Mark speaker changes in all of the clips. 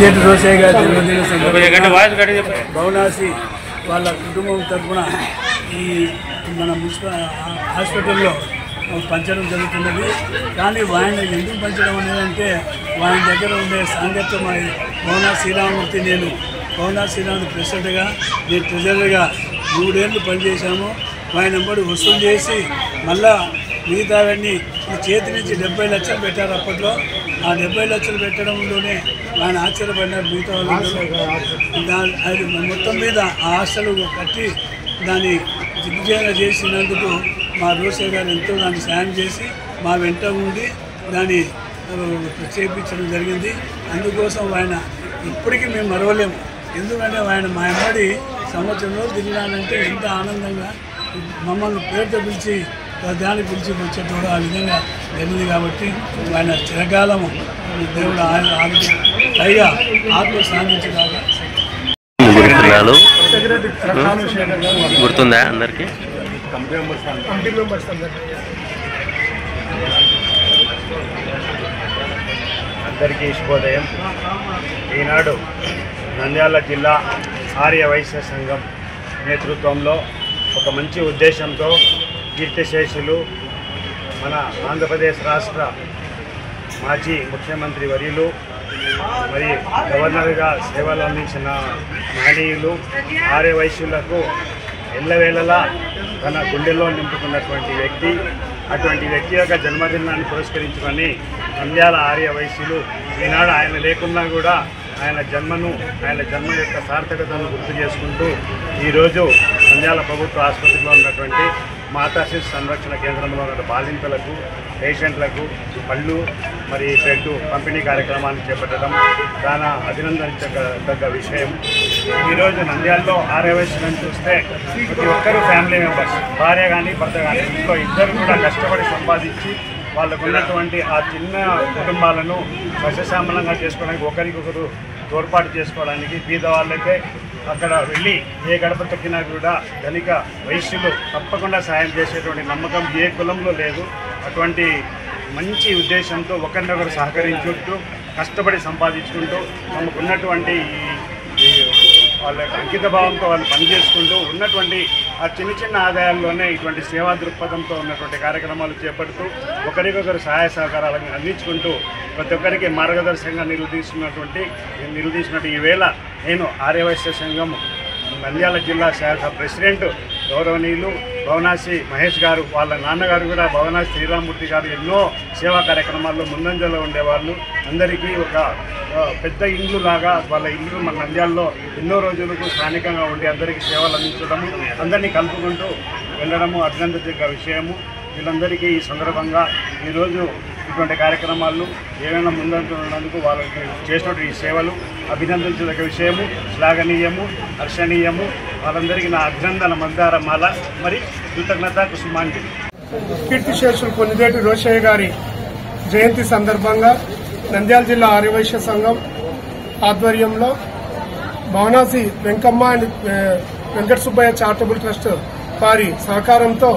Speaker 1: పొలిజేటి రోషయ్య గారి జన్మదిన సందర్భంగా భవనాసి వాళ్ళ కుటుంబం తరఫున ఈ మన మున్సిపల్ హాస్పిటల్లో పంచడం జరుగుతున్నది. కానీ ఆయన ఎందుకు పంచడం అనేదంటే ఆయన దగ్గర ఉండే సాంగత్యం భవనా శ్రీరామమూర్తి, నేను భవనా శ్రీరామూర్తి ప్రెసిడెంట్గా, నేను ట్రెజరర్గా 3 ఏళ్ళు పనిచేశాము. ఆయన నెంబడి వసూలు చేసి మళ్ళా మిగతావన్నీ ఈ చేతి నుంచి 70 లక్షలు పెట్టారు. అప్పట్లో ఆ 70 లక్షలు పెట్టడంలోనే ఆయన ఆశ్చర్యపడినారు. మిగతా అది మొత్తం మీద ఆ హాస్టల్ కట్టి దాన్ని దిగ్విజయంగా చేసినందుకు మా రోషయ్య గారు ఎంతో దాన్ని సాయం చేసి మా వెంట ఉండి దాన్ని చేయించడం జరిగింది. అందుకోసం ఆయన ఇప్పటికీ మేము మరవలేము. ఎందుకంటే ఆయన మా అమ్మడి సంవత్సరంలో తిరిగినానంటే ఎంత ఆనందంగా మమ్మల్ని పేరుతో పిలిచి దాన్ని పిలిచి వచ్చేటోడు ఆ విధంగా జరిగింది. కాబట్టి ఆయన చిరకాలము దేవుడు ఆరోగ్యం పైగా ఆత్మ సాధించగా
Speaker 2: గుర్తుందా అందరికి?
Speaker 3: అందరికీ శుభోదయం. ఈనాడు నంద్యాల జిల్లా ఆర్య వైశ్య సంఘం నేతృత్వంలో ఒక మంచి ఉద్దేశంతో కీర్తిశేషులు మన ఆంధ్రప్రదేశ్ రాష్ట్ర మాజీ ముఖ్యమంత్రి వర్యులు మరి గవర్నర్గా సేవలు అందించిన మహనీయులు ఆర్య వైశ్యులకు ఎల్లవేళలా తన గుండెలో నింపుకున్నటువంటి వ్యక్తి. అటువంటి వ్యక్తి యొక్క జన్మదినాన్ని పురస్కరించుకొని నంద్యాల ఆర్య వైశ్యులు ఈనాడు ఆయన లేకున్నా కూడా ఆయన జన్మ యొక్క సార్థకతను గుర్తు చేసుకుంటూ ఈరోజు నంద్యాల ప్రభుత్వ ఆసుపత్రిలో ఉన్నటువంటి మాతా శిశు సంరక్షణ కేంద్రంలో ఉన్న బాలింతలకు, పేషెంట్లకు పళ్ళు మరి బెడ్ పంపిణీ కార్యక్రమాన్ని చేపట్టడం చాలా అభినందించదగ్గ విషయం. ఈరోజు నంద్యాలలో ఆర్య వైశ్యులను చూస్తే ప్రతి ఒక్కరూ ఫ్యామిలీ మెంబర్స్, భార్య కానీ భర్త కానీ ఇంట్లో ఇద్దరు కూడా కష్టపడి సంపాదించి వాళ్ళకు ఉన్నటువంటి ఆ చిన్న కుటుంబాలను సస్యశ్యామలంగా చేసుకోవడానికి ఒకరికొకరు తోడ్పాటు చేసుకోవడానికి పేదవాళ్ళకే అక్కడ వెళ్ళి ఏ గడప తొక్కినా కూడా ధనిక వైశ్యులు తప్పకుండా సాయం చేసేటువంటి నమ్మకం ఏ కులంలో లేదు. అటువంటి మంచి ఉద్దేశంతో ఒకరినొకరు సహకరించుకుంటూ కష్టపడి సంపాదించుకుంటూ తమకున్నటువంటి వాళ్ళ యొక్క అంకిత భావంతో వాళ్ళు పనిచేసుకుంటూ ఉన్నటువంటి ఆ చిన్న ఆదాయాల్లోనే ఇటువంటి సేవా దృక్పథంతో ఉన్నటువంటి కార్యక్రమాలు చేపడుతూ ఒకరికొకరు సహాయ సహకారాలను అందించుకుంటూ ప్రతి ఒక్కరికి మార్గదర్శకంగా నిలదీసినట్టు ఈవేళ నేను ఆర్య వైశ్య సంఘం నంద్యాల జిల్లా శాఖ ప్రెసిడెంట్ గౌరవనీయులు భవనాసి మహేష్ గారు, వాళ్ళ నాన్నగారు కూడా భవనాసి శ్రీరామమూర్తి గారు ఎన్నో సేవా కార్యక్రమాల్లో ముందంజలో ఉండేవాళ్ళు. అందరికీ ఒక పెద్ద ఇండ్లు లాగా వాళ్ళ ఇల్లు మన నంద్యాలలో ఎన్నో రోజులకు స్థానికంగా ఉండి అందరికీ సేవలు అందించడము, అందరినీ కలుపుకుంటూ వెళ్ళడము అభినందించదగ్గ విషయము. వీళ్ళందరికీ ఈ సందర్భంగా ఈరోజు ఇటువంటి కార్యక్రమాలు ఏమైనా ముందంటున్నందుకు వాళ్ళకి చేసినటువంటి ఈ సేవలు అభినందించదగ్గ విషయము, శ్లాఘనీయము, హర్షణీయము. వాళ్ళందరికీ నా అభినందన మందారమాల మరి కృతజ్ఞత కుసుమాంజలి.
Speaker 4: కీర్తిశేషులు పొలిజేటి రోషయ్య గారి జయంతి సందర్భంగా నంద్యాల జిల్లా ఆర్య వైశ్య సంఘం ఆధ్వర్యంలో Bhavanasi Venkamma and Venkata Subbaiah charitable trust వారి సహకారంతో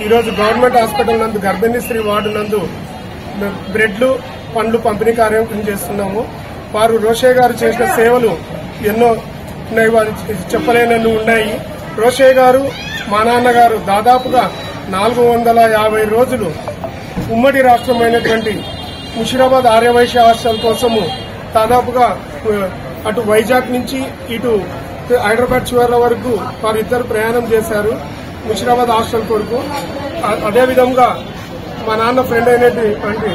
Speaker 4: ఈరోజు గవర్నమెంట్ హాస్పిటల్ నందు గర్భిణీ స్త్రీ వార్డు నందు బ్రెడ్లు, పండ్లు పంపిణీ కార్యక్రమం చేస్తున్నాము. వారు రోషయ్య గారు చేసిన సేవలు ఎన్నో ఉన్నాయి, వారు చెప్పలేనన్ని ఉన్నాయి. రోషయ్య గారు మా నాన్నగారు దాదాపుగా 450 రోజులు ఉమ్మడి రాష్ట్రమైనటువంటి ముషిరాబాద్ ఆర్యవైశ్య హాస్టల్ కోసము దాదాపుగా అటు వైజాగ్ నుంచి ఇటు హైదరాబాద్ చివరి వరకు వారిద్దరు ప్రయాణం చేశారు ముషిరాబాద్ హాస్టల్ కొరకు. అదేవిధంగా మా నాన్న ఫ్రెండ్ అయినటువంటి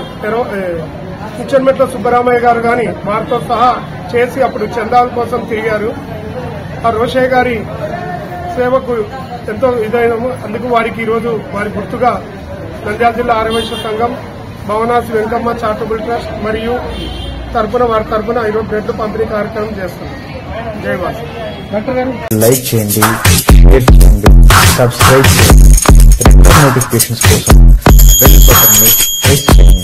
Speaker 4: కిచెన్మెట్ల సుబ్బరామయ్య గారు కానీ వారితో సహా చేసి అప్పుడు చందాల కోసం తిరిగారు. ఆ రోషయ్య గారి సేవకు ఎంతో ఇదైనము. అందుకు వారికి ఈరోజు వారి గుర్తుగా నంద్యాల జిల్లా ఆర్యవైశ్య సంఘం భవనాసి వెంకమ్మ చారిటబుల్ ట్రస్ట్ మరియు వారి తరఫున ఈరోజు బ్రెడ్ పంపిణీ కార్యక్రమం చేస్తున్నాం. జైవాస్.
Speaker 5: లైక్ చేయండి, షేర్ చేయండి, సబ్స్క్రైబ్ చేయండి. నోటిఫికేషన్స్ కోసం బెల్ బటన్ ని ప్రెస్ చేయండి.